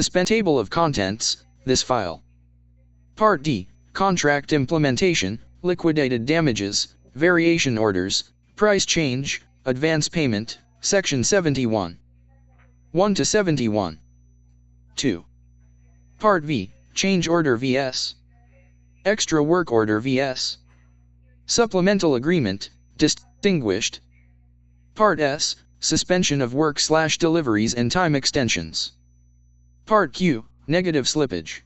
Suspend table of contents, this file. Part D, Contract Implementation, Liquidated Damages, Variation Orders, Price Change, Advance Payment, Section 71. 1 to 71. 2. Part V, Change Order vs. Extra Work Order vs. Supplemental Agreement, Distinguished. Part S, Suspension of Work/Deliveries and Time Extensions. Part Q, Negative Slippage.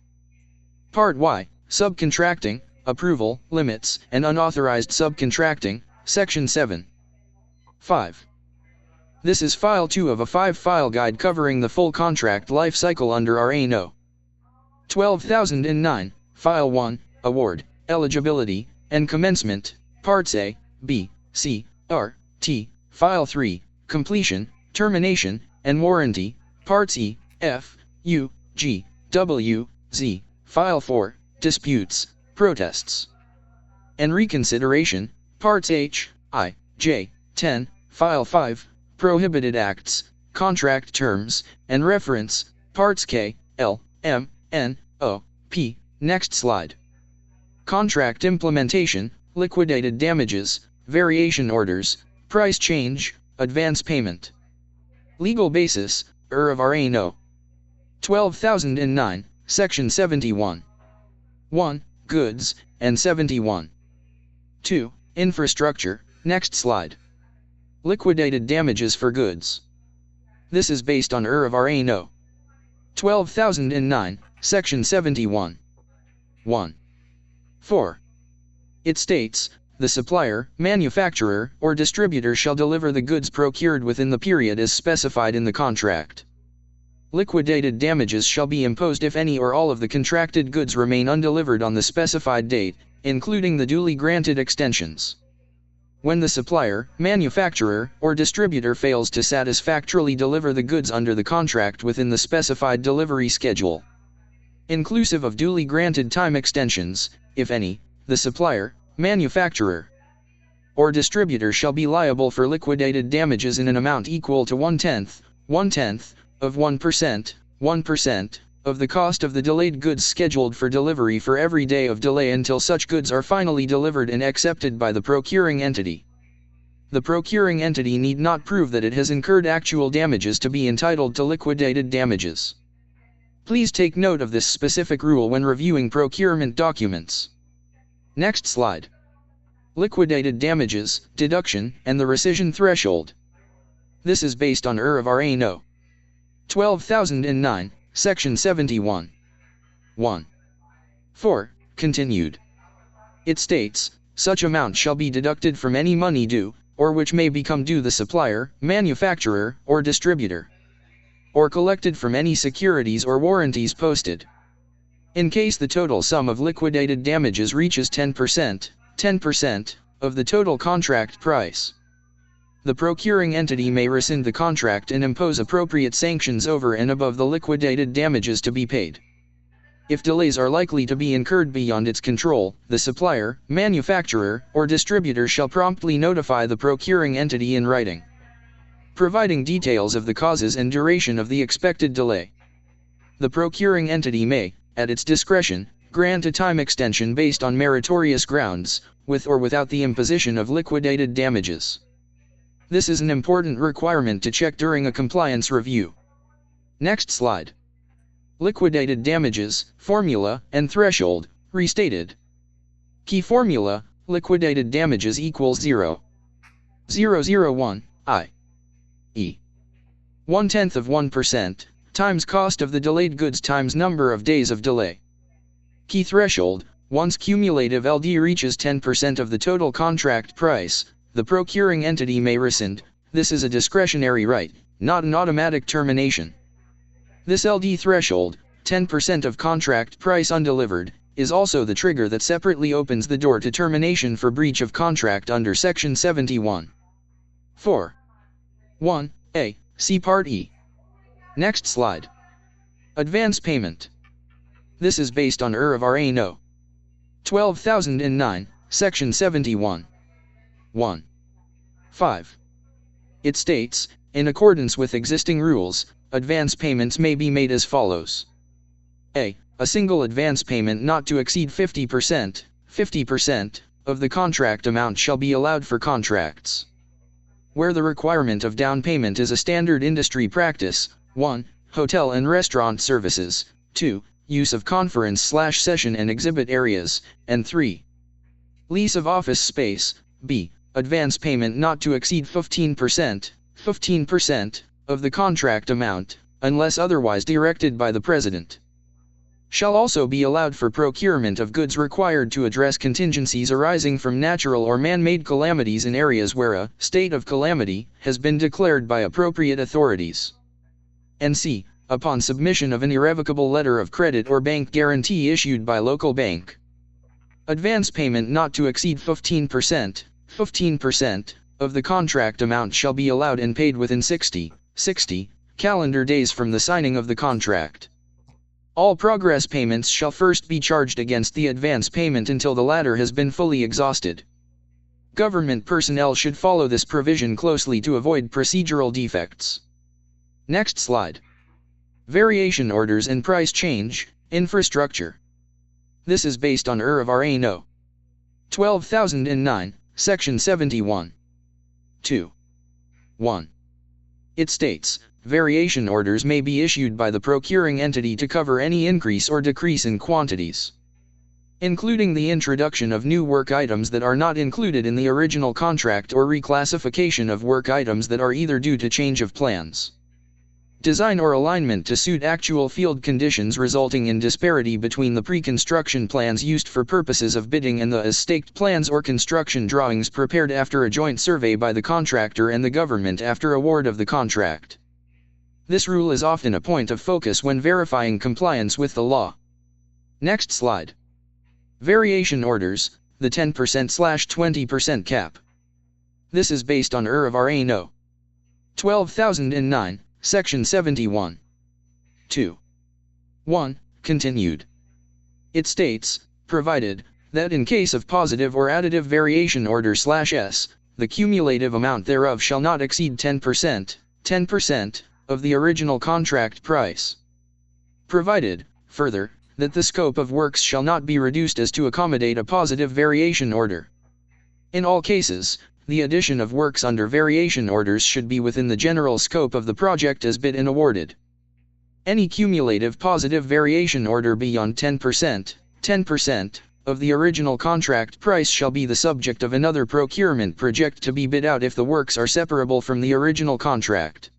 Part Y, Subcontracting, Approval, Limits, and Unauthorized Subcontracting, Section 7. 5. This is File 2 of a 5-file guide covering the full contract life cycle under RA No. 12009, File 1, Award, Eligibility, and Commencement, Parts A, B, C, R, T, File 3, Completion, Termination, and Warranty, Parts E, F, U, G, W, Z, File 4, Disputes, Protests, and Reconsideration, Parts H, I, J, 10, File 5, Prohibited Acts, Contract Terms, and Reference, Parts K, L, M, N, O, P. Next slide. Contract Implementation, Liquidated Damages, Variation Orders, Price Change, Advance Payment. Legal Basis, of RA No. 12009, Section 71. 1. Goods, and 71. 2. Infrastructure. Next slide. Liquidated Damages for Goods. This is based on of RA No. 12009, Section 71. 1. 4. It states, the supplier, manufacturer, or distributor shall deliver the goods procured within the period as specified in the contract. Liquidated damages shall be imposed if any or all of the contracted goods remain undelivered on the specified date, including the duly granted extensions. When the supplier, manufacturer, or distributor fails to satisfactorily deliver the goods under the contract within the specified delivery schedule, inclusive of duly granted time extensions, if any, the supplier, manufacturer, or distributor shall be liable for liquidated damages in an amount equal to 1/10 of 1% of the cost of the delayed goods scheduled for delivery for every day of delay until such goods are finally delivered and accepted by the procuring entity. The procuring entity need not prove that it has incurred actual damages to be entitled to liquidated damages. Please take note of this specific rule when reviewing procurement documents. Next slide. Liquidated damages, deduction, and the rescission threshold. This is based on of RA No. 12009, Section 71. 1. 4. Continued. It states, such amount shall be deducted from any money due, or which may become due the supplier, manufacturer, or distributor, or collected from any securities or warranties posted. In case the total sum of liquidated damages reaches 10% of the total contract price, the procuring entity may rescind the contract and impose appropriate sanctions over and above the liquidated damages to be paid. If delays are likely to be incurred beyond its control, the supplier, manufacturer, or distributor shall promptly notify the procuring entity in writing, providing details of the causes and duration of the expected delay. The procuring entity may, at its discretion, grant a time extension based on meritorious grounds, with or without the imposition of liquidated damages. This is an important requirement to check during a compliance review. Next slide. Liquidated damages, formula, and threshold, restated. Key formula, liquidated damages equals 0.001, i.e. 1/10 of 1%, times cost of the delayed goods times number of days of delay. Key threshold, once cumulative LD reaches 10% of the total contract price, the procuring entity may rescind. This is a discretionary right, not an automatic termination. This LD threshold, 10% of contract price undelivered, is also the trigger that separately opens the door to termination for breach of contract under Section 71. 4. 1a, see Part E. Next slide. Advance payment. This is based on of RA No. 12009, Section 71. 1. 5. It states, in accordance with existing rules, advance payments may be made as follows. A single advance payment not to exceed 50% of the contract amount shall be allowed for contracts where the requirement of down payment is a standard industry practice. 1. Hotel and restaurant services. 2. Use of conference/session and exhibit areas. And 3. Lease of office space. B. Advance payment not to exceed 15% of the contract amount, unless otherwise directed by the President. Shall also be allowed for procurement of goods required to address contingencies arising from natural or man-made calamities in areas where a state of calamity has been declared by appropriate authorities. And C. Upon submission of an irrevocable letter of credit or bank guarantee issued by local bank. Advance payment not to exceed 15% of the contract amount shall be allowed and paid within 60 calendar days from the signing of the contract. All progress payments shall first be charged against the advance payment until the latter has been fully exhausted. Government personnel should follow this provision closely to avoid procedural defects. Next slide. Variation orders and price change, infrastructure. This is based on of RA No. 12,009, Section 71. 2. 1. It states, variation orders may be issued by the procuring entity to cover any increase or decrease in quantities, including the introduction of new work items that are not included in the original contract or reclassification of work items that are either due to change of plans, design or alignment to suit actual field conditions resulting in disparity between the pre-construction plans used for purposes of bidding and the as-staked plans or construction drawings prepared after a joint survey by the contractor and the government after award of the contract. This rule is often a point of focus when verifying compliance with the law. Next slide. Variation orders, the 10%/20% cap. This is based on of RA No. 12,009, Section 71. 2. 1. Continued. It states, provided, that in case of positive or additive variation order/S, the cumulative amount thereof shall not exceed 10% of the original contract price. Provided, further, that the scope of works shall not be reduced as to accommodate a positive variation order. In all cases, the addition of works under variation orders should be within the general scope of the project as bid and awarded. Any cumulative positive variation order beyond 10% of the original contract price shall be the subject of another procurement project to be bid out if the works are separable from the original contract.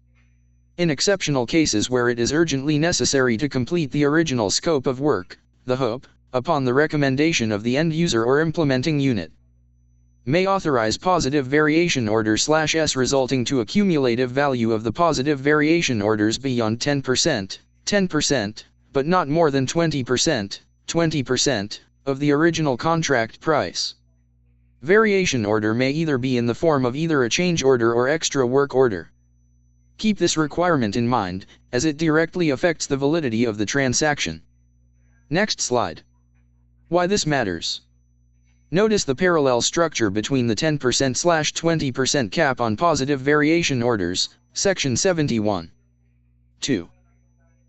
In exceptional cases where it is urgently necessary to complete the original scope of work, the HOP, upon the recommendation of the end user or implementing unit, may authorize positive variation order/S resulting to a cumulative value of the positive variation orders beyond 10%, but not more than 20% of the original contract price. Variation order may either be in the form of either a change order or extra work order. Keep this requirement in mind, as it directly affects the validity of the transaction. Next slide. Why this matters. Notice the parallel structure between the 10%/20% cap on positive variation orders, Section 71. 2.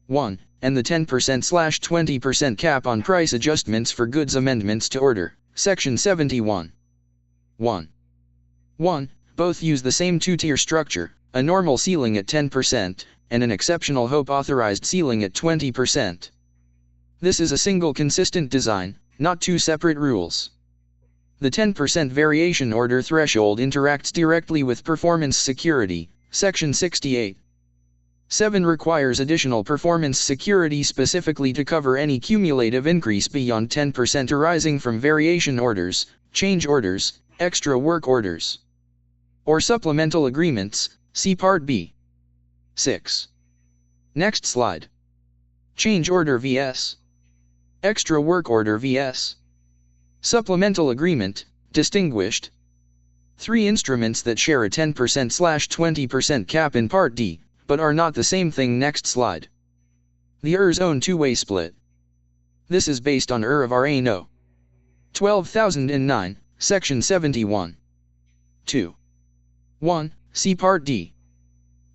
1, and the 10%/20% cap on price adjustments for goods amendments to order, Section 71. 1. 1. Both use the same two-tier structure, a normal ceiling at 10%, and an exceptional HOP authorized ceiling at 20%. This is a single consistent design, not two separate rules. The 10% variation order threshold interacts directly with performance security, Section 68. 7 requires additional performance security specifically to cover any cumulative increase beyond 10% arising from variation orders, change orders, extra work orders, or supplemental agreements, see Part B. 6. Next slide. Change order vs. Extra work order vs. Supplemental agreement, distinguished. 3 instruments that share a 10%/20% cap in Part D, but are not the same thing. Next slide. The zone two-way split. This is based on of RA No. 12,009, Section 71. 2. 1. See Part D.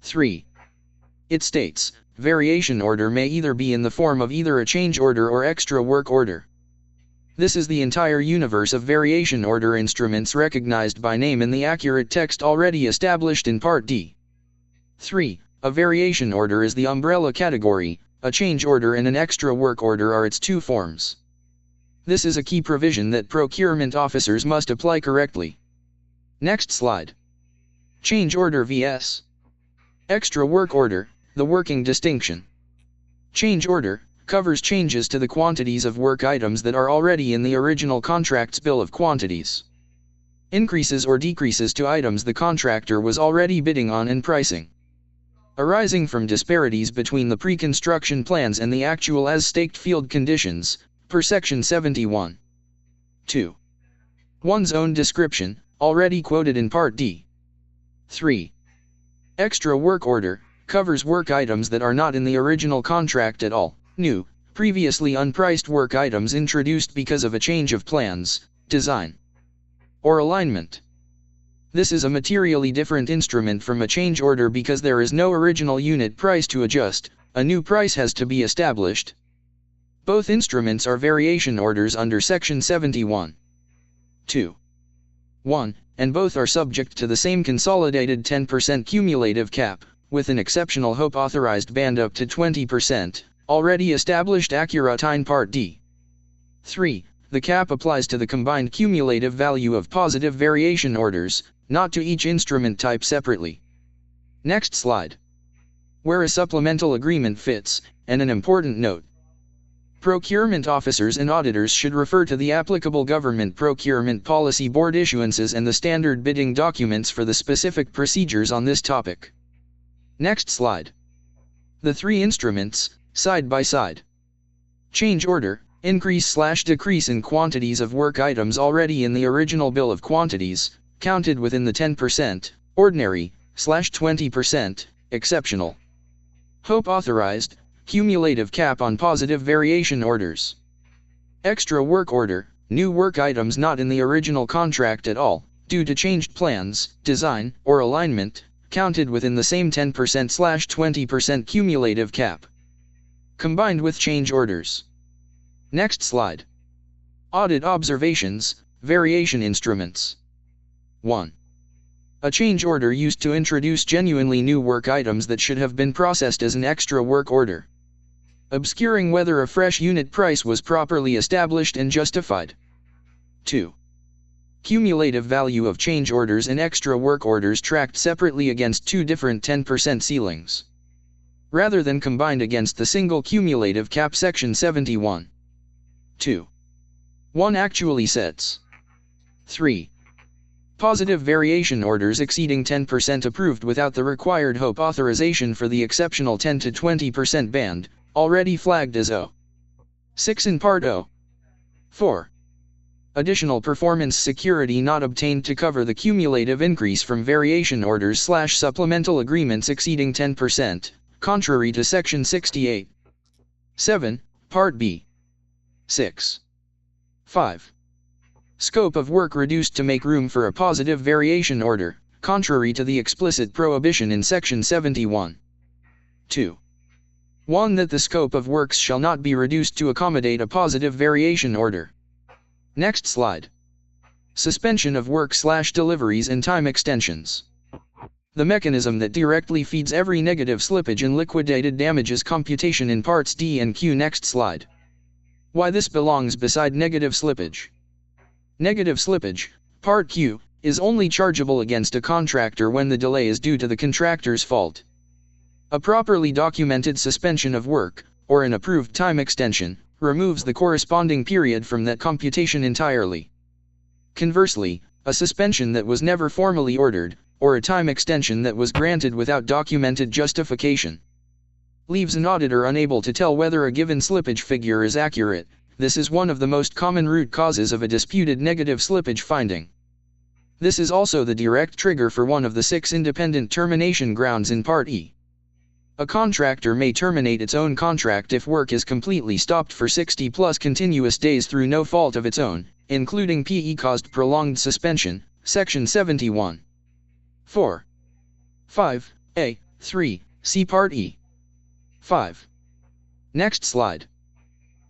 3. It states, variation order may either be in the form of either a change order or extra work order. This is the entire universe of variation order instruments recognized by name in the accurate text already established in Part D. 3. A variation order is the umbrella category. A change order and an extra work order are its two forms. This is a key provision that procurement officers must apply correctly. Next slide. Change order vs. extra work order, the working distinction. Change order covers changes to the quantities of work items that are already in the original contract's bill of quantities. Increases or decreases to items the contractor was already bidding on and pricing, arising from disparities between the pre-construction plans and the actual as-staked field conditions, per Section 71. 2. One's own description, already quoted in Part D. 3. Extra work order covers work items that are not in the original contract at all, new, previously unpriced work items introduced because of a change of plans, design, or alignment. This is a materially different instrument from a change order because there is no original unit price to adjust, a new price has to be established. Both instruments are variation orders under Section 71. 2. 1, and both are subject to the same consolidated 10% cumulative cap, with an exceptional HOPE authorized band up to 20%, already established accurate in Part D. 3. The cap applies to the combined cumulative value of positive variation orders, not to each instrument type separately. Next slide. Where a supplemental agreement fits, and an important note. Procurement officers and auditors should refer to the applicable Government Procurement Policy Board issuances and the standard bidding documents for the specific procedures on this topic. Next slide. The three instruments, side by side. Change order, increase/decrease in quantities of work items already in the original bill of quantities, counted within the 10%, ordinary/20%, exceptional. HOPE authorized, cumulative cap on positive variation orders. Extra work order, new work items not in the original contract at all, due to changed plans, design, or alignment, counted within the same 10%/20% cumulative cap. Combined with change orders. Next slide. Audit observations, variation instruments. 1. A change order used to introduce genuinely new work items that should have been processed as an extra work order, obscuring whether a fresh unit price was properly established and justified. 2. Cumulative value of change orders and extra work orders tracked separately against two different 10% ceilings, rather than combined against the single cumulative cap Section 71. 2. 1 actually sets. 3. Positive variation orders exceeding 10% approved without the required HOPE authorization for the exceptional 10 to 20% band, already flagged as O. 6 in Part O. 4. Additional performance security not obtained to cover the cumulative increase from variation orders/supplemental agreements exceeding 10%, contrary to Section 68. 7, Part B. 6. 5. Scope of work reduced to make room for a positive variation order, contrary to the explicit prohibition in Section 71. 2. 1. That the scope of works shall not be reduced to accommodate a positive variation order. Next slide. Suspension of work/deliveries and time extensions. The mechanism that directly feeds every negative slippage and liquidated damages computation in Parts D and Q. Next slide. Why this belongs beside negative slippage. Negative slippage, Part Q, is only chargeable against a contractor when the delay is due to the contractor's fault. A properly documented suspension of work, or an approved time extension, removes the corresponding period from that computation entirely. Conversely, a suspension that was never formally ordered, or a time extension that was granted without documented justification, leaves an auditor unable to tell whether a given slippage figure is accurate. This is one of the most common root causes of a disputed negative slippage finding. This is also the direct trigger for one of the 6 independent termination grounds in Part E. A contractor may terminate its own contract if work is completely stopped for 60+ continuous days through no fault of its own, including PE-caused prolonged suspension, Section 71. 4. 5. A. 3. See Part E. 5. Next slide.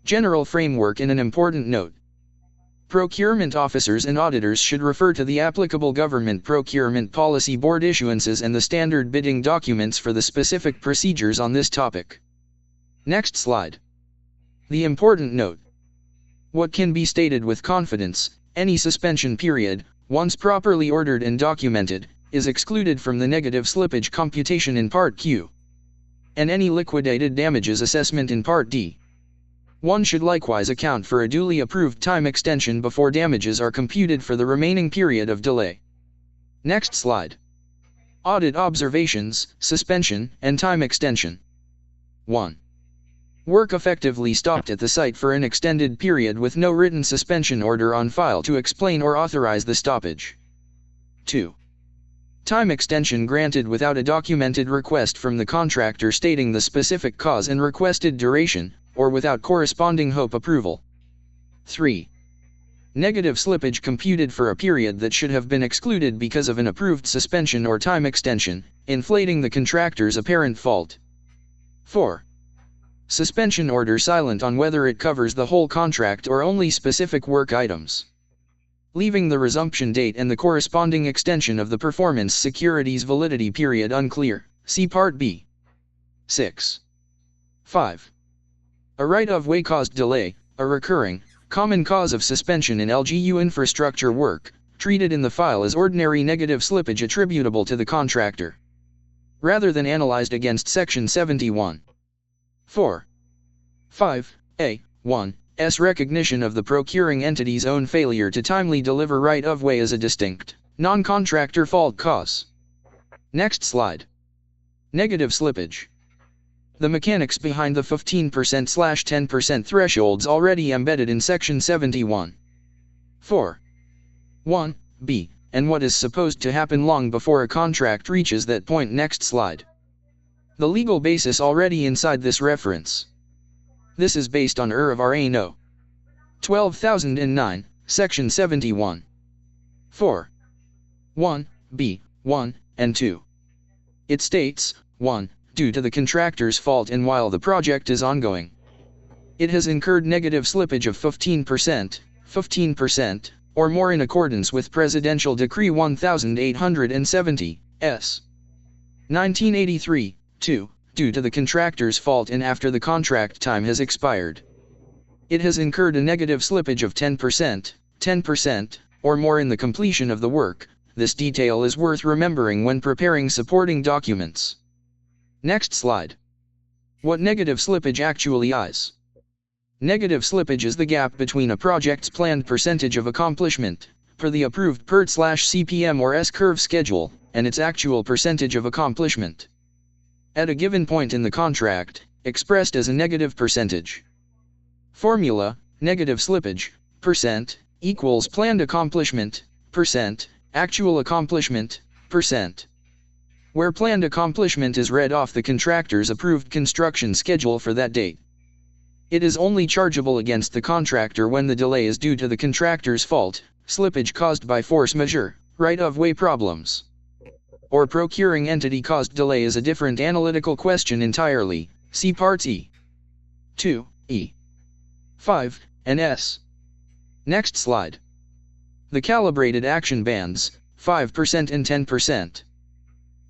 General framework. In an important note, procurement officers and auditors should refer to the applicable government procurement policy board issuances and the standard bidding documents for the specific procedures on this topic. Next slide. The important note. What can be stated with confidence: any suspension period, once properly ordered and documented, is excluded from the negative slippage computation in Part Q, and any liquidated damages assessment in Part D. One should likewise account for a duly approved time extension before damages are computed for the remaining period of delay. Next slide. Audit observations, suspension, and time extension. 1. Work effectively stopped at the site for an extended period with no written suspension order on file to explain or authorize the stoppage. 2. Time extension granted without a documented request from the contractor stating the specific cause and requested duration, or without corresponding HOPE approval. 3. Negative slippage computed for a period that should have been excluded because of an approved suspension or time extension, inflating the contractor's apparent fault. 4. Suspension order silent on whether it covers the whole contract or only specific work items, leaving the resumption date and the corresponding extension of the performance security's validity period unclear. See Part B. 6. 5. A right-of-way caused delay, a recurring, common cause of suspension in LGU infrastructure work, treated in the file as ordinary negative slippage attributable to the contractor, rather than analyzed against Section 71. 4. 5. A. 1. S. Recognition of the procuring entity's own failure to timely deliver right-of-way as a distinct, non-contractor fault cause. Next slide. Negative slippage. The mechanics behind the 15%/10% thresholds already embedded in Section 71. 4. 1. B. And what is supposed to happen long before a contract reaches that point. Next slide. The legal basis already inside this reference. This is based on of RA No. 12,009, Section 71. 4. 1. B. 1 and 2. It states, 1. Due to the contractor's fault and while the project is ongoing, it has incurred negative slippage of 15%, or more in accordance with Presidential Decree 1870, S. 1983, 2. Due to the contractor's fault and after the contract time has expired, it has incurred a negative slippage of 10%, or more in the completion of the work. This detail is worth remembering when preparing supporting documents. Next slide. What negative slippage actually is. Negative slippage is the gap between a project's planned percentage of accomplishment, per the approved PERT/CPM or S-curve schedule, and its actual percentage of accomplishment at a given point in the contract, expressed as a negative percentage. Formula: negative slippage, percent, equals planned accomplishment, percent, actual accomplishment, percent. Where planned accomplishment is read off the contractor's approved construction schedule for that date, it is only chargeable against the contractor when the delay is due to the contractor's fault, slippage caused by force majeure, right-of-way problems, or procuring entity caused delay is a different analytical question entirely. See Parts E, 2, E, 5, and S. Next slide. The calibrated action bands, 5% and 10%.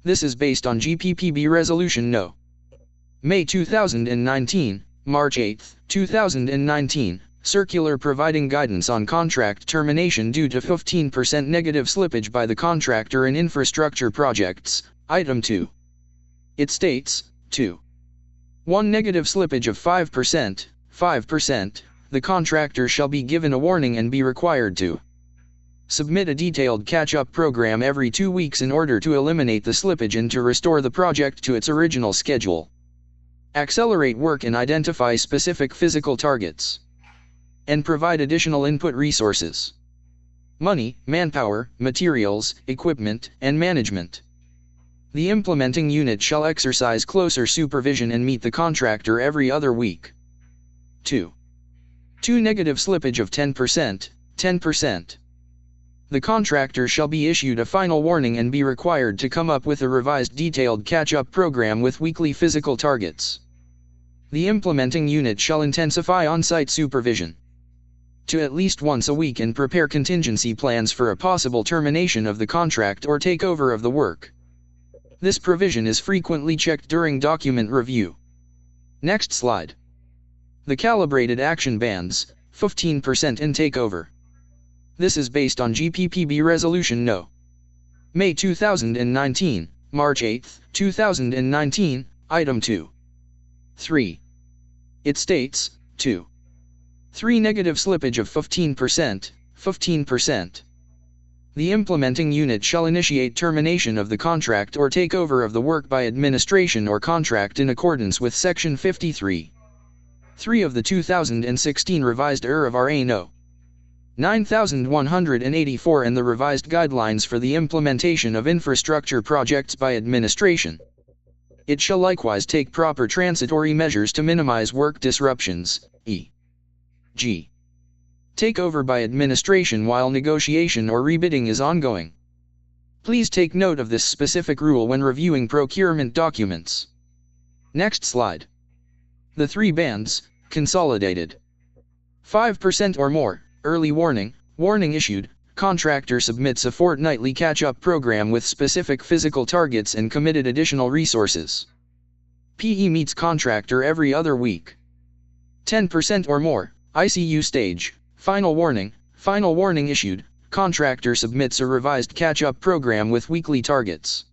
This is based on GPPB Resolution No. May 2019, March 8, 2019, circular providing guidance on contract termination due to 15% negative slippage by the contractor in infrastructure projects, Item 2. It states, 2. 1 negative slippage of 5%, the contractor shall be given a warning and be required to submit a detailed catch-up program every 2 weeks in order to eliminate the slippage and to restore the project to its original schedule. Accelerate work and identify specific physical targets, and provide additional input resources: money, manpower, materials, equipment, and management. The implementing unit shall exercise closer supervision and meet the contractor every other week. 2. 2 negative slippage of 10%. The contractor shall be issued a final warning and be required to come up with a revised detailed catch-up program with weekly physical targets. The implementing unit shall intensify on-site supervision to at least once a week and prepare contingency plans for a possible termination of the contract or takeover of the work. This provision is frequently checked during document review. Next slide. The calibrated action bands, 15% in takeover. This is based on GPPB Resolution No. May 2019, March 8, 2019, Item 2. 3. It states, 2. 3. Negative slippage of 15%, 15%. The implementing unit shall initiate termination of the contract or takeover of the work by administration or contract in accordance with Section 53. 3 of the 2016 revised of RA No. 9184 and the revised guidelines for the implementation of infrastructure projects by administration. It shall likewise take proper transitory measures to minimize work disruptions, e.g. takeover by administration while negotiation or rebidding is ongoing. Please take note of this specific rule when reviewing procurement documents. Next slide. The 3 bands, consolidated. 5% or more, early warning, warning issued, contractor submits a fortnightly catch-up program with specific physical targets and committed additional resources. PE meets contractor every other week. 10% or more, ICU stage, final warning issued, contractor submits a revised catch-up program with weekly targets.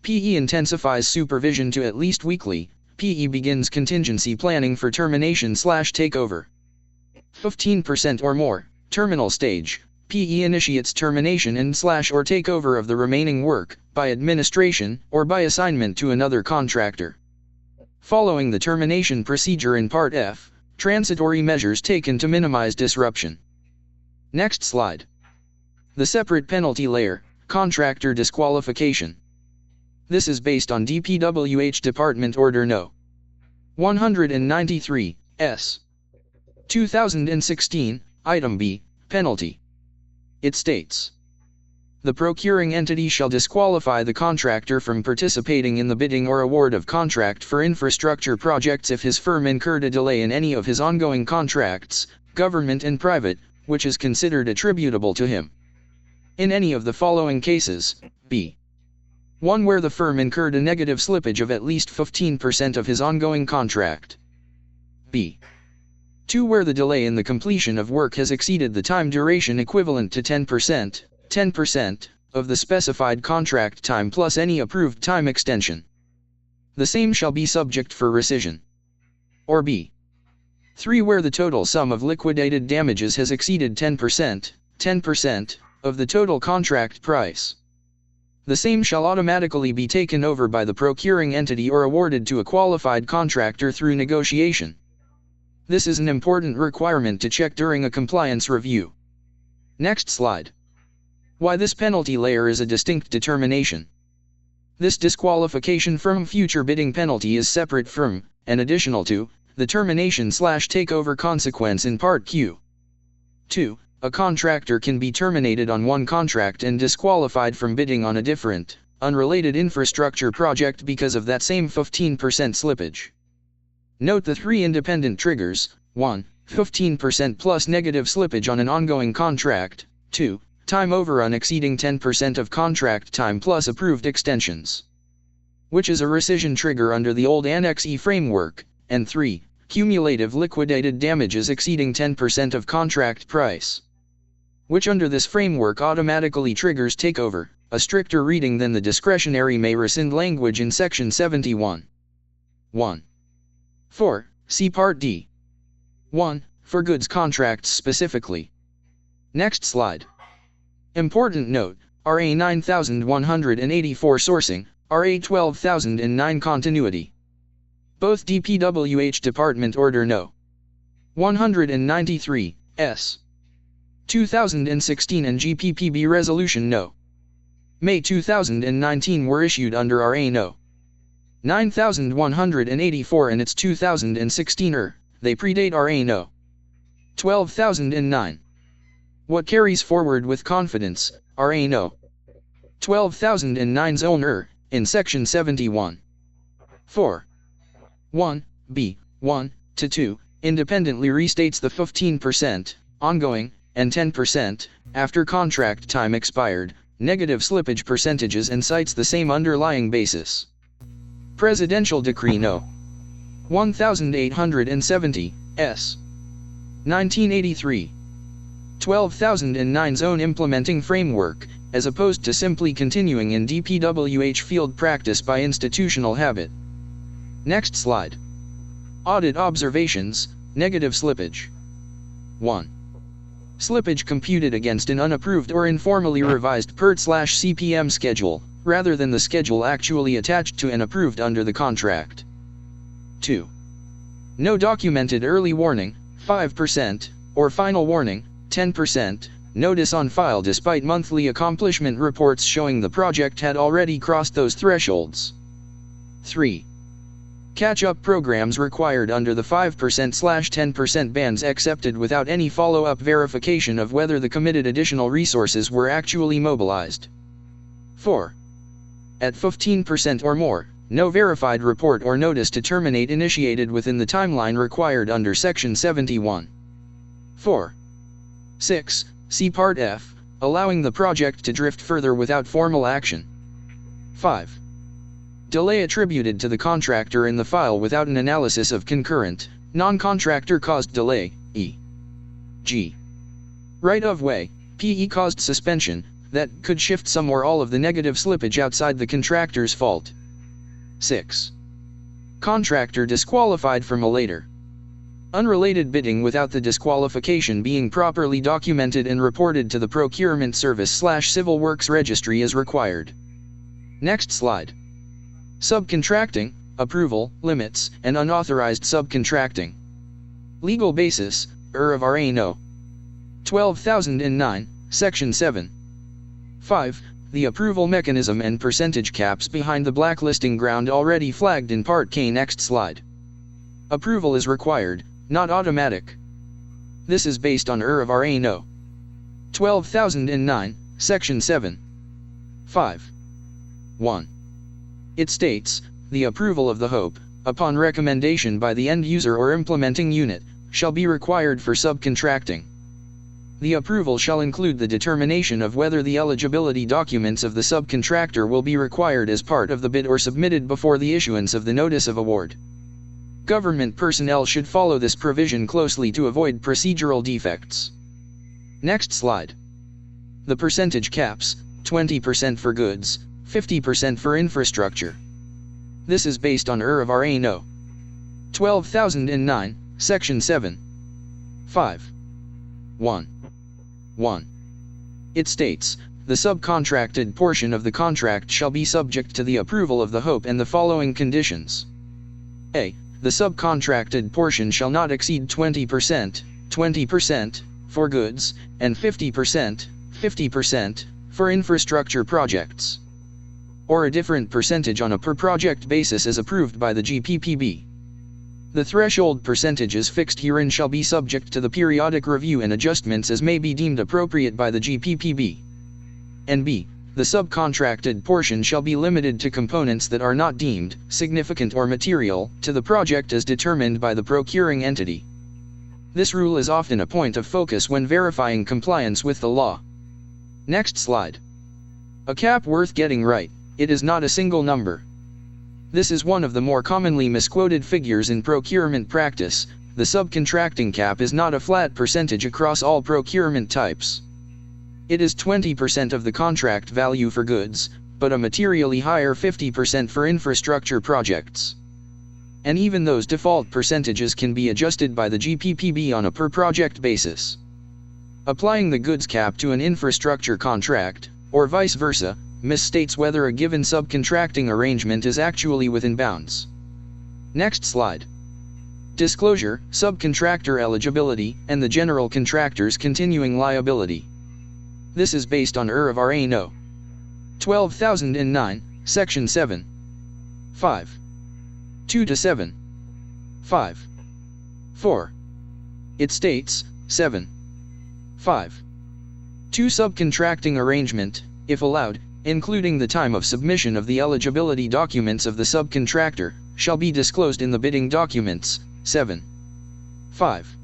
PE intensifies supervision to at least weekly, PE begins contingency planning for termination/takeover. 15% or more, terminal stage, PE initiates termination and/or takeover of the remaining work, by administration, or by assignment to another contractor. Following the termination procedure in Part F, transitory measures taken to minimize disruption. Next slide. The separate penalty layer, contractor disqualification. This is based on DPWH Department Order No. 193, S. 2016, Item B, Penalty. It states, the procuring entity shall disqualify the contractor from participating in the bidding or award of contract for infrastructure projects if his firm incurred a delay in any of his ongoing contracts, government and private, which is considered attributable to him. In any of the following cases, b. 1. Where the firm incurred a negative slippage of at least 15% of his ongoing contract. b. 2. Where the delay in the completion of work has exceeded the time duration equivalent to 10% of the specified contract time plus any approved time extension. The same shall be subject for rescission. Or b. 3. Where the total sum of liquidated damages has exceeded 10% of the total contract price. The same shall automatically be taken over by the procuring entity or awarded to a qualified contractor through negotiation. This is an important requirement to check during a compliance review. Next slide. Why this penalty layer is a distinct determination. This disqualification from future bidding penalty is separate from, and additional to, the termination/takeover consequence in Part Q. 2. A contractor can be terminated on one contract and disqualified from bidding on a different, unrelated infrastructure project because of that same 15% slippage. Note the 3 independent triggers: 1. 15% plus negative slippage on an ongoing contract, 2. Time overrun exceeding 10% of contract time plus approved extensions, which is a rescission trigger under the old Annex E framework, and 3. Cumulative liquidated damages exceeding 10% of contract price, which under this framework automatically triggers takeover, a stricter reading than the discretionary may rescind language in Section 71. 1. 4. See Part D. 1. For goods contracts specifically. Next slide. Important note, RA 9184 sourcing, RA 12009 continuity. Both DPWH Department Order No. 193, S. 2016 and GPPB Resolution No. May 2019 were issued under RA No. 9184 and its 2016 they predate RA No. 12009. What carries forward with confidence, RA No. 12009's own in Section 71. 4. 1. B. 1 to 2, independently restates the 15%, ongoing, and 10%, after contract time expired, negative slippage percentages and cites the same underlying basis. Presidential Decree No. 1870, S. 1983. 12,009 Zone Implementing Framework, as opposed to simply continuing in DPWH field practice by institutional habit. Next slide. Audit Observations, Negative Slippage. 1. Slippage computed against an unapproved or informally revised PERT/CPM schedule, rather than the schedule actually attached to and approved under the contract. 2. No documented early warning, 5%, or final warning, 10%, notice on file despite monthly accomplishment reports showing the project had already crossed those thresholds. 3. Catch-up programs required under the 5%/10% bands accepted without any follow-up verification of whether the committed additional resources were actually mobilized. 4. At 15% or more, no verified report or notice to terminate initiated within the timeline required under Section 71. 4. 6. See Part F, allowing the project to drift further without formal action. 5. Delay attributed to the contractor in the file without an analysis of concurrent, non-contractor caused delay, e.g. right-of-way, PE caused suspension, that could shift some or all of the negative slippage outside the contractor's fault. 6. Contractor disqualified from a later. Unrelated bidding without the disqualification being properly documented and reported to the Procurement Service/Civil Works Registry is required. Next slide. Subcontracting, approval, limits, and unauthorized subcontracting. Legal basis, of RA No. 12,009, Section 7. 5. The approval mechanism and percentage caps behind the blacklisting ground already flagged in Part K. Next slide. Approval is required, not automatic. This is based on of RA No. 12,009, Section 7. 5. 1. It states, the approval of the HOPE, upon recommendation by the end user or implementing unit, shall be required for subcontracting. The approval shall include the determination of whether the eligibility documents of the subcontractor will be required as part of the bid or submitted before the issuance of the notice of award. Government personnel should follow this provision closely to avoid procedural defects. Next slide. The percentage caps, 20% for goods, 50% for infrastructure. This is based on of RA No. 12,009, Section 7. 5. 1. 1. It states, the subcontracted portion of the contract shall be subject to the approval of the HOPE and the following conditions. A. The subcontracted portion shall not exceed 20%, for goods, and 50%, for infrastructure projects. Or a different percentage on a per-project basis as approved by the GPPB. The threshold percentages fixed herein shall be subject to the periodic review and adjustments as may be deemed appropriate by the GPPB. And B. The subcontracted portion shall be limited to components that are not deemed significant or material to the project as determined by the procuring entity. This rule is often a point of focus when verifying compliance with the law. Next slide. A cap worth getting right. It is not a single number. This is one of the more commonly misquoted figures in procurement practice. The subcontracting cap is not a flat percentage across all procurement types. It is 20% of the contract value for goods, but a materially higher 50% for infrastructure projects. And even those default percentages can be adjusted by the GPPB on a per-project basis. Applying the goods cap to an infrastructure contract, or vice versa, misstates whether a given subcontracting arrangement is actually within bounds. Next slide. Disclosure, subcontractor eligibility, and the general contractor's continuing liability. This is based on of RA No. 12,009, Section 7. 5. 2 to 7. 5. 4. It states, 7. 5. 2 subcontracting arrangement, if allowed, including the time of submission of the eligibility documents of the subcontractor, shall be disclosed in the bidding documents, 7. 5.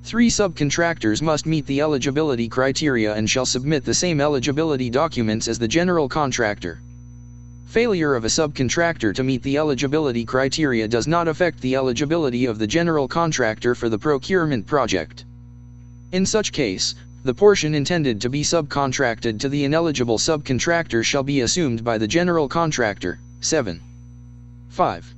3 subcontractors must meet the eligibility criteria and shall submit the same eligibility documents as the general contractor. Failure of a subcontractor to meet the eligibility criteria does not affect the eligibility of the general contractor for the procurement project. In such case, the portion intended to be subcontracted to the ineligible subcontractor shall be assumed by the general contractor. 7. 5.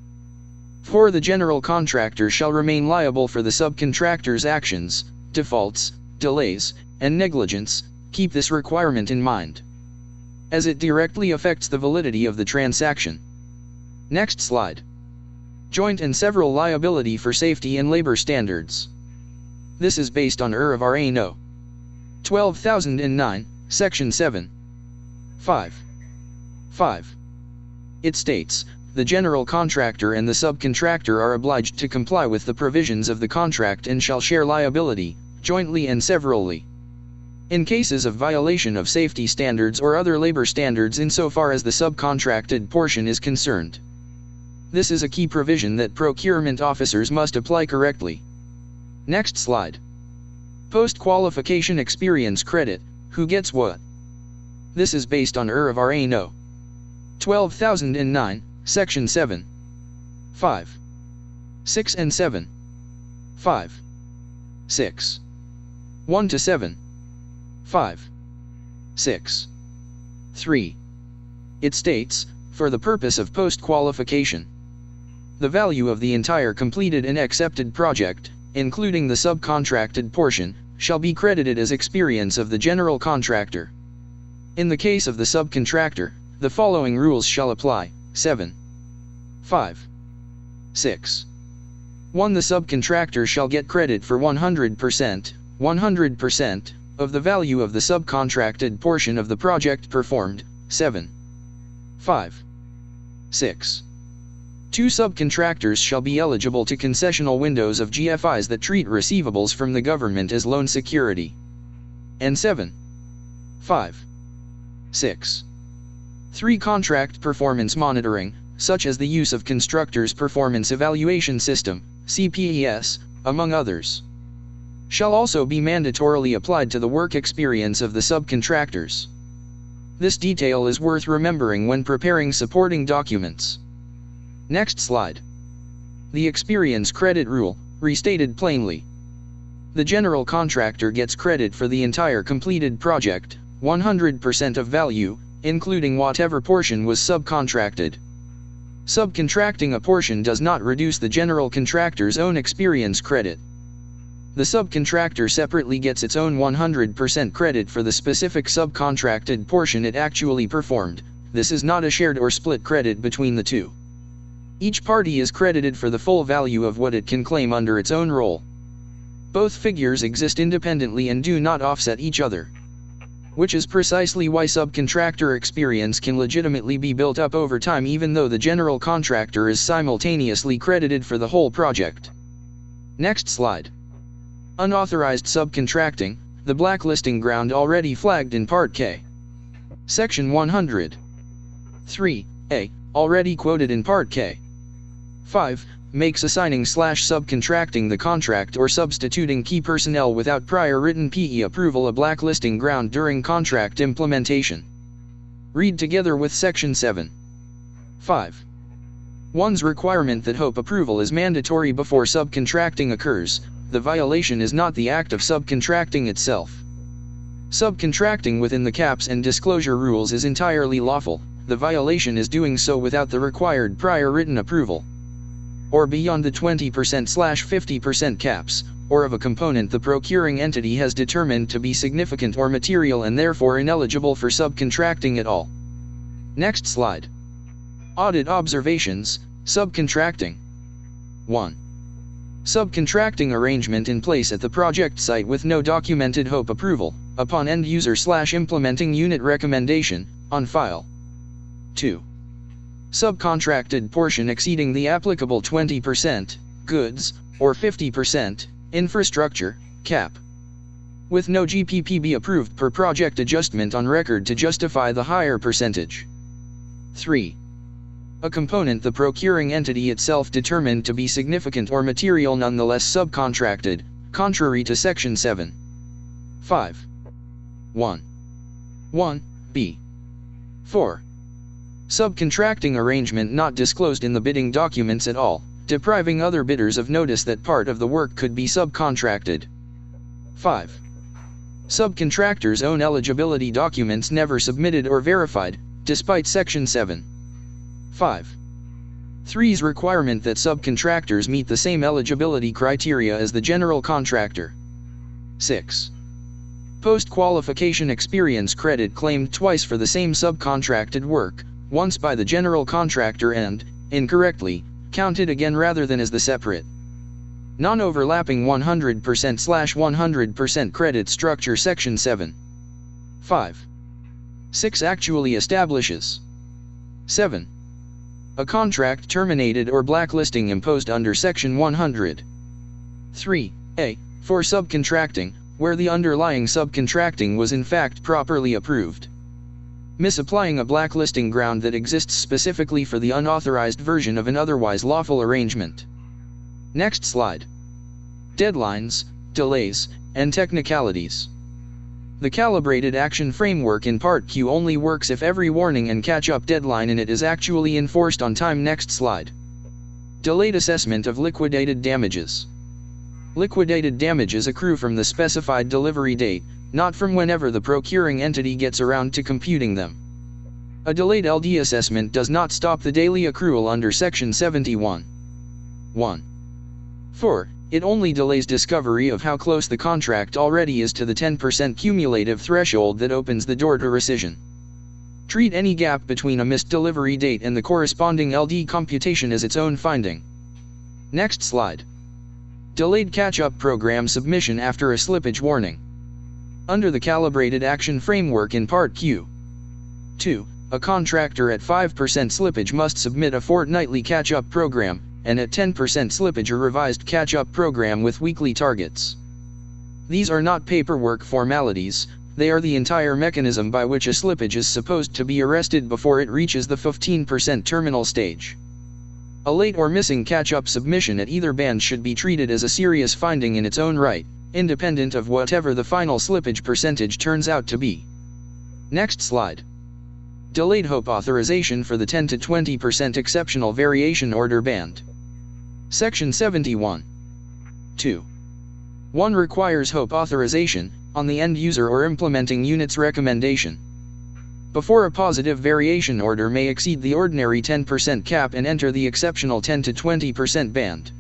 4. The general contractor shall remain liable for the subcontractor's actions, defaults, delays, and negligence. Keep this requirement in mind, as it directly affects the validity of the transaction. Next slide. Joint and several liability for safety and labor standards. This is based on of RA No. 12,009, Section 7. 5. 5. It states, the general contractor and the subcontractor are obliged to comply with the provisions of the contract and shall share liability, jointly and severally, in cases of violation of safety standards or other labor standards insofar as the subcontracted portion is concerned. This is a key provision that procurement officers must apply correctly. Next slide. Post-qualification experience credit, who gets what? This is based on of RA No. 12,009, Section 7. 5. 6 and 7. 5. 6. 1 to 7. 5. 6. 3. It states, for the purpose of post-qualification, the value of the entire completed and accepted project, including the subcontracted portion, shall be credited as experience of the general contractor. In the case of the subcontractor, the following rules shall apply. 7. 5. 6. 1. The subcontractor shall get credit for 100% of the value of the subcontracted portion of the project performed. 7. 5. 6. 2 subcontractors shall be eligible to concessional windows of GFIs that treat receivables from the government as loan security. And 7. 5. 6. 3. Contract performance monitoring, such as the use of Constructors' Performance Evaluation System, CPES, among others, shall also be mandatorily applied to the work experience of the subcontractors. This detail is worth remembering when preparing supporting documents. Next slide. The experience credit rule, restated plainly. The general contractor gets credit for the entire completed project, 100% of value, including whatever portion was subcontracted. Subcontracting a portion does not reduce the general contractor's own experience credit. The subcontractor separately gets its own 100% credit for the specific subcontracted portion it actually performed. This is not a shared or split credit between the two. Each party is credited for the full value of what it can claim under its own role. Both figures exist independently and do not offset each other, which is precisely why subcontractor experience can legitimately be built up over time even though the general contractor is simultaneously credited for the whole project. Next slide. Unauthorized subcontracting, the blacklisting ground already flagged in Part K. Section 100. 3a, already quoted in Part K. 5, makes assigning/subcontracting the contract or substituting key personnel without prior written PE approval a blacklisting ground during contract implementation. Read together with Section 7. 5. 1's requirement that HOPE approval is mandatory before subcontracting occurs. The violation is not the act of subcontracting itself. Subcontracting within the caps and disclosure rules is entirely lawful. The violation is doing so without the required prior written approval, or beyond the 20%/50% caps, or of a component the procuring entity has determined to be significant or material and therefore ineligible for subcontracting at all. Next slide. Audit observations, subcontracting. 1. Subcontracting arrangement in place at the project site with no documented HOPE approval, upon end user/implementing unit recommendation, on file. 2. Subcontracted portion exceeding the applicable 20%, goods, or 50%, infrastructure, cap, with no GPPB approved per project adjustment on record to justify the higher percentage. 3. A component the procuring entity itself determined to be significant or material nonetheless subcontracted, contrary to Section 7. 5. 1. 1. B. 4. Subcontracting arrangement not disclosed in the bidding documents at all, depriving other bidders of notice that part of the work could be subcontracted. 5. Subcontractors' own eligibility documents never submitted or verified, despite Section 7. 5. 3's requirement that subcontractors meet the same eligibility criteria as the general contractor. 6. Post-qualification experience credit claimed twice for the same subcontracted work, once by the general contractor and, incorrectly, counted again rather than as the separate. Non-overlapping 100%/100% credit structure Section 7. 5. 6 actually establishes 7. A contract terminated or blacklisting imposed under Section 100. 3a. For subcontracting, where the underlying subcontracting was in fact properly approved. Misapplying a blacklisting ground that exists specifically for the unauthorized version of an otherwise lawful arrangement. Next slide. Deadlines, delays, and technicalities. The calibrated action framework in Part Q only works if every warning and catch-up deadline in it is actually enforced on time. Next slide. Delayed assessment of liquidated damages. Liquidated damages accrue from the specified delivery date, not from whenever the procuring entity gets around to computing them. A delayed LD assessment does not stop the daily accrual under Section 71. 1. 4. It only delays discovery of how close the contract already is to the 10% cumulative threshold that opens the door to rescission. Treat any gap between a missed delivery date and the corresponding LD computation as its own finding. Next slide. Delayed catch-up program submission after a slippage warning. Under the calibrated action framework in Part Q. 2. A contractor at 5% slippage must submit a fortnightly catch-up program, and at 10% slippage a revised catch-up program with weekly targets. These are not paperwork formalities, they are the entire mechanism by which a slippage is supposed to be arrested before it reaches the 15% terminal stage. A late or missing catch-up submission at either band should be treated as a serious finding in its own right, independent of whatever the final slippage percentage turns out to be. Next slide. Delayed HOPE authorization for the 10 to 20% exceptional variation order band. Section 71. 2. 1 requires HOPE authorization, on the end user or implementing unit's recommendation, before a positive variation order may exceed the ordinary 10% cap and enter the exceptional 10 to 20% band.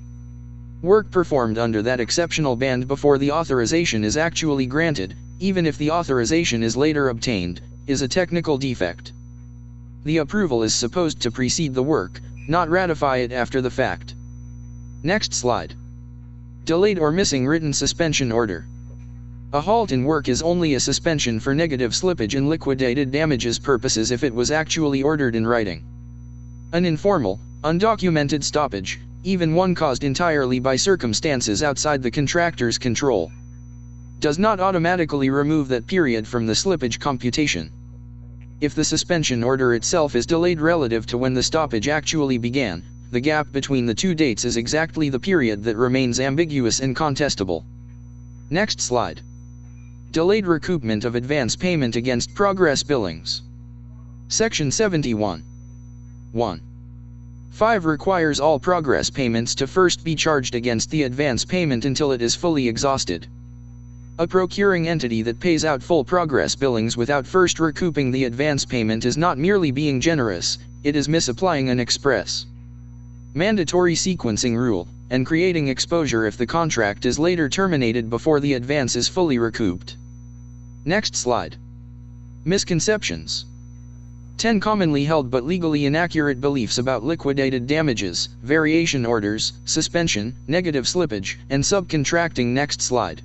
Work performed under that exceptional band before the authorization is actually granted, even if the authorization is later obtained, is a technical defect. The approval is supposed to precede the work, not ratify it after the fact. Next slide. Delayed or missing written suspension order. A halt in work is only a suspension for negative slippage and liquidated damages purposes if it was actually ordered in writing. An informal, undocumented stoppage, even one caused entirely by circumstances outside the contractor's control, does not automatically remove that period from the slippage computation. If the suspension order itself is delayed relative to when the stoppage actually began, the gap between the two dates is exactly the period that remains ambiguous and contestable. Next slide. Delayed recoupment of advance payment against progress billings. Section 71. 1. 5 requires all progress payments to first be charged against the advance payment until it is fully exhausted. A procuring entity that pays out full progress billings without first recouping the advance payment is not merely being generous, it is misapplying an express mandatory sequencing rule, and creating exposure if the contract is later terminated before the advance is fully recouped. Next slide. Misconceptions. 10 commonly held but legally inaccurate beliefs about liquidated damages, variation orders, suspension, negative slippage, and subcontracting. Next slide.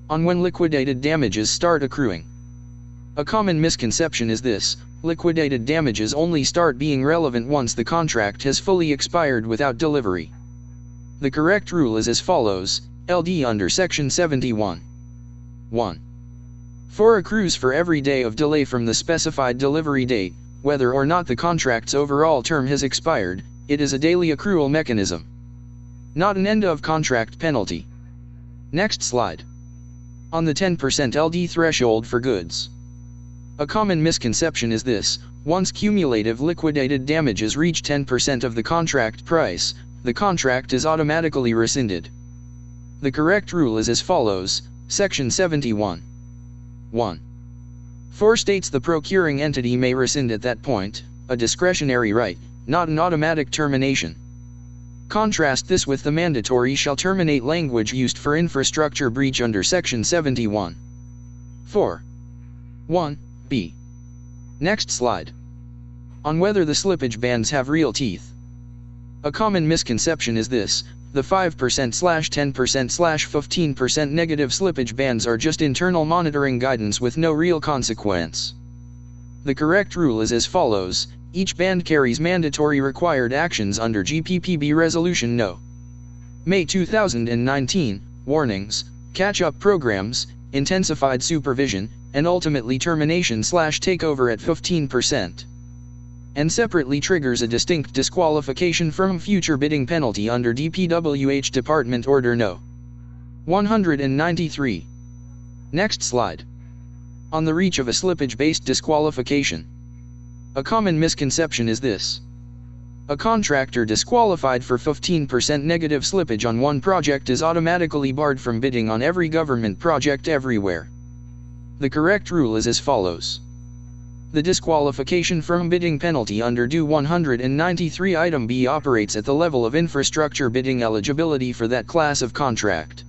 On when liquidated damages start accruing. A common misconception is this: liquidated damages only start being relevant once the contract has fully expired without delivery. The correct rule is as follows: LD under Section 71. 1. 4 accrues for every day of delay from the specified delivery date, whether or not the contract's overall term has expired. It is a daily accrual mechanism, not an end-of-contract penalty. Next slide. On the 10% LD threshold for goods. A common misconception is this: once cumulative liquidated damages reach 10% of the contract price, the contract is automatically rescinded. The correct rule is as follows. Section 71. 1. 4 states the procuring entity may rescind at that point, a discretionary right, not an automatic termination. Contrast this with the mandatory shall terminate language used for infrastructure breach under Section 71. 4. 1. B. Next slide. On whether the slippage bans have real teeth. A common misconception is this: the 5%/10%/15% negative slippage bans are just internal monitoring guidance with no real consequence. The correct rule is as follows: each band carries mandatory required actions under GPPB Resolution No. May 2019, warnings, catch-up programs, intensified supervision, and ultimately termination/takeover at 15%. And separately triggers a distinct disqualification from future bidding penalty under DPWH Department Order No. 193. Next slide. On the reach of a slippage-based disqualification. A common misconception is this: a contractor disqualified for 15% negative slippage on one project is automatically barred from bidding on every government project everywhere. The correct rule is as follows. The disqualification from bidding penalty under DO 193 Item B operates at the level of infrastructure bidding eligibility for that class of contract.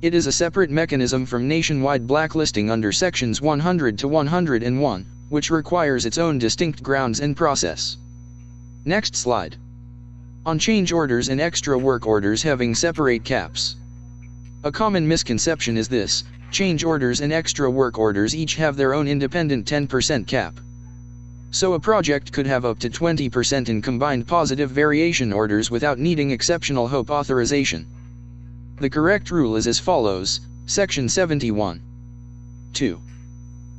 It is a separate mechanism from nationwide blacklisting under Sections 100 to 101, which requires its own distinct grounds and process. Next slide. On change orders and extra work orders having separate caps. A common misconception is this: change orders and extra work orders each have their own independent 10% cap. So a project could have up to 20% in combined positive variation orders without needing exceptional hope authorization. The correct rule is as follows. Section 71. 2.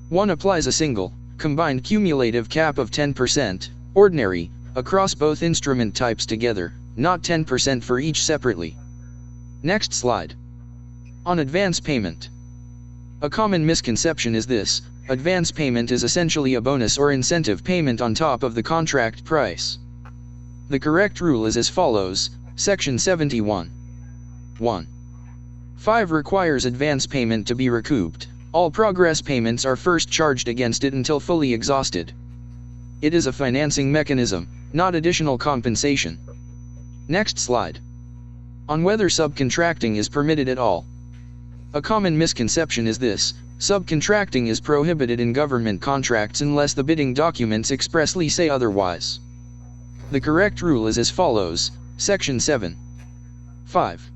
1 applies a single, combined cumulative cap of 10%, ordinary, across both instrument types together, not 10% for each separately. Next slide. On advance payment. A common misconception is this: advance payment is essentially a bonus or incentive payment on top of the contract price. The correct rule is as follows. Section 71. 1. 5 requires advance payment to be recouped. All progress payments are first charged against it until fully exhausted. It is a financing mechanism, not additional compensation. Next slide. On whether subcontracting is permitted at all. A common misconception is this: subcontracting is prohibited in government contracts unless the bidding documents expressly say otherwise. The correct rule is as follows. Section 7. 5.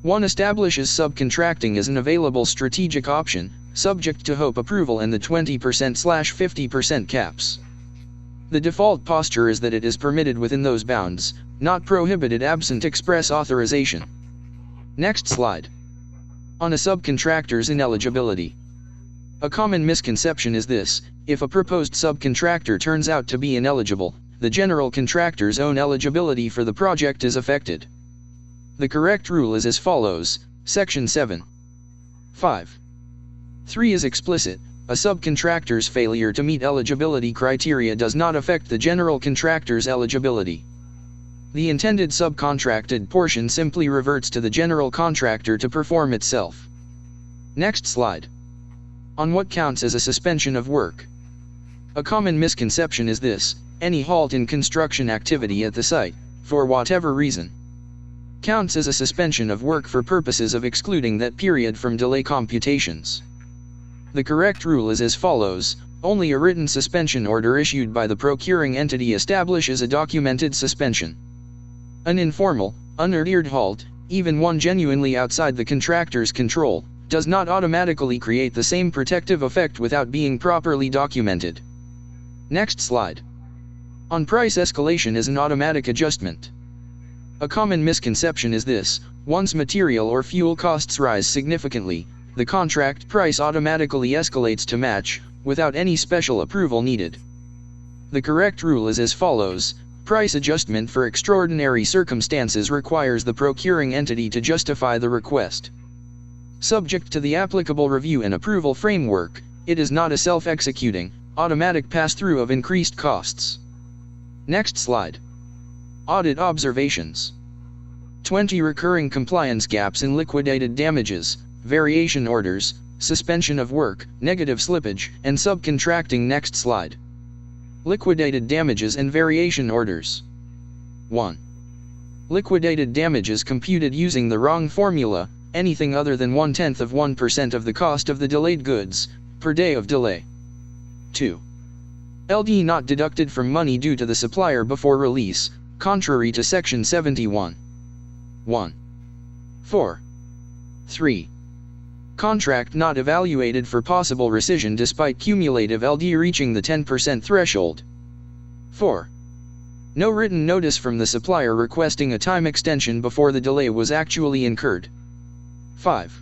1 establishes subcontracting as an available strategic option, subject to HOPE approval and the 20%/50% caps. The default posture is that it is permitted within those bounds, not prohibited absent express authorization. Next slide. On a subcontractor's ineligibility. A common misconception is this: if a proposed subcontractor turns out to be ineligible, the general contractor's own eligibility for the project is affected. The correct rule is as follows. Section 7. 5. 3 is explicit: a subcontractor's failure to meet eligibility criteria does not affect the general contractor's eligibility. The intended subcontracted portion simply reverts to the general contractor to perform itself. Next slide. On what counts as a suspension of work. A common misconception is this: any halt in construction activity at the site, for whatever reason, counts as a suspension of work for purposes of excluding that period from delay computations. The correct rule is as follows: only a written suspension order issued by the procuring entity establishes a documented suspension. An informal, unadhered halt, even one genuinely outside the contractor's control, does not automatically create the same protective effect without being properly documented. Next slide. On price escalation is an automatic adjustment. A common misconception is this: once material or fuel costs rise significantly, the contract price automatically escalates to match, without any special approval needed. The correct rule is as follows: price adjustment for extraordinary circumstances requires the procuring entity to justify the request. Subject to the applicable review and approval framework, it is not a self-executing, automatic pass-through of increased costs. Next slide. Audit observations. 20 recurring compliance gaps in liquidated damages, variation orders, suspension of work, negative slippage, and subcontracting. Next slide. Liquidated damages and variation orders. 1. Liquidated damages computed using the wrong formula, anything other than 0.1% of the cost of the delayed goods, per day of delay. 2. LD not deducted from money due to the supplier before release, contrary to Section 71. 1. 4. 3. Contract not evaluated for possible rescission despite cumulative LD reaching the 10% threshold. 4. No written notice from the supplier requesting a time extension before the delay was actually incurred. 5.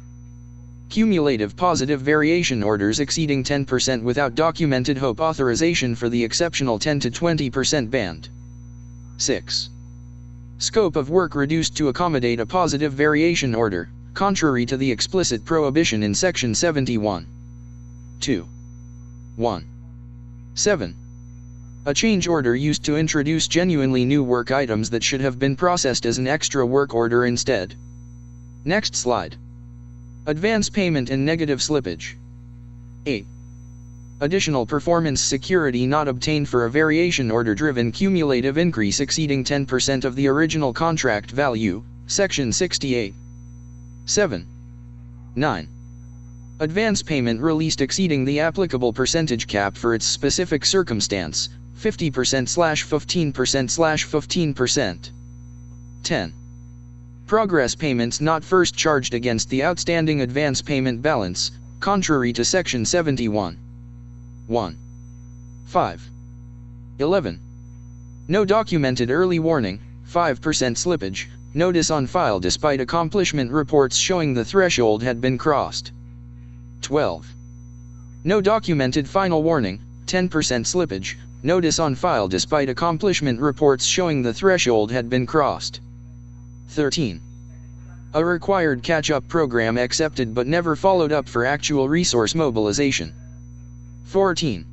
Cumulative positive variation orders exceeding 10% without documented HOPE authorization for the exceptional 10 to 20% band. 6. Scope of work reduced to accommodate a positive variation order, contrary to the explicit prohibition in Section 71. 2. 1. 7. A change order used to introduce genuinely new work items that should have been processed as an extra work order instead. Next slide. Advance payment and negative slippage. 8. Additional performance security not obtained for a variation order-driven cumulative increase exceeding 10% of the original contract value, Section 68. 7. 9. Advance payment released exceeding the applicable percentage cap for its specific circumstance, 50%/15%/15%. 10. Progress payments not first charged against the outstanding advance payment balance, contrary to Section 71. 1. 5. 11. No documented early warning, 5% slippage, notice on file despite accomplishment reports showing the threshold had been crossed. 12. No documented final warning, 10% slippage, notice on file despite accomplishment reports showing the threshold had been crossed. 13. A required catch-up program accepted but never followed up for actual resource mobilization. 14.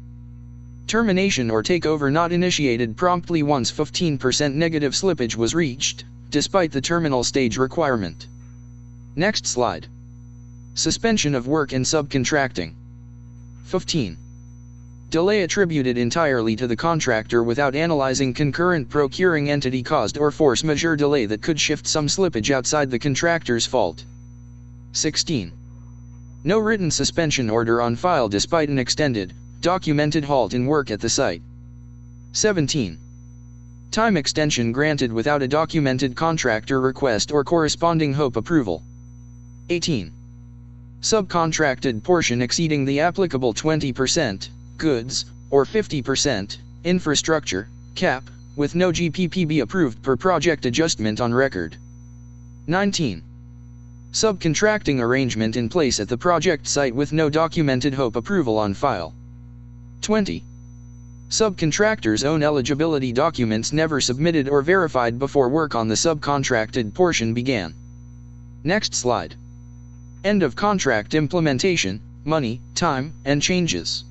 Termination or takeover not initiated promptly once 15% negative slippage was reached, despite the terminal stage requirement. Next slide. Suspension of work and subcontracting. 15. Delay attributed entirely to the contractor without analyzing concurrent procuring entity caused or force majeure delay that could shift some slippage outside the contractor's fault. 16. No written suspension order on file despite an extended, documented halt in work at the site. 17. Time extension granted without a documented contractor request or corresponding HOPE approval. 18. Subcontracted portion exceeding the applicable 20%, goods, or 50%, infrastructure, cap, with no GPPB approved per project adjustment on record. 19. Subcontracting arrangement in place at the project site with no documented HOPE approval on file. 20. Subcontractor's own eligibility documents never submitted or verified before work on the subcontracted portion began. Next slide. End of contract implementation, money, time, and changes.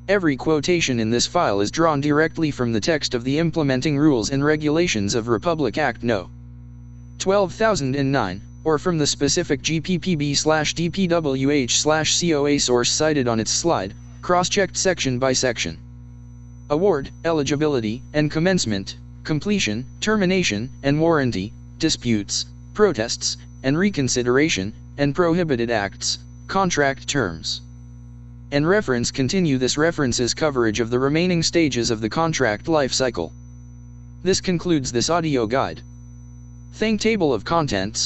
Every quotation in this file is drawn directly from the text of the implementing rules and regulations of Republic Act No. 12,009, or from the specific GPPB/DPWH/COA source cited on its slide, cross-checked section by section. Award, eligibility, and commencement, completion, termination, and warranty, disputes, protests, and reconsideration, and prohibited acts, contract terms. And reference continue. This references coverage of the remaining stages of the contract life cycle. This concludes this audio guide. Thank table of contents.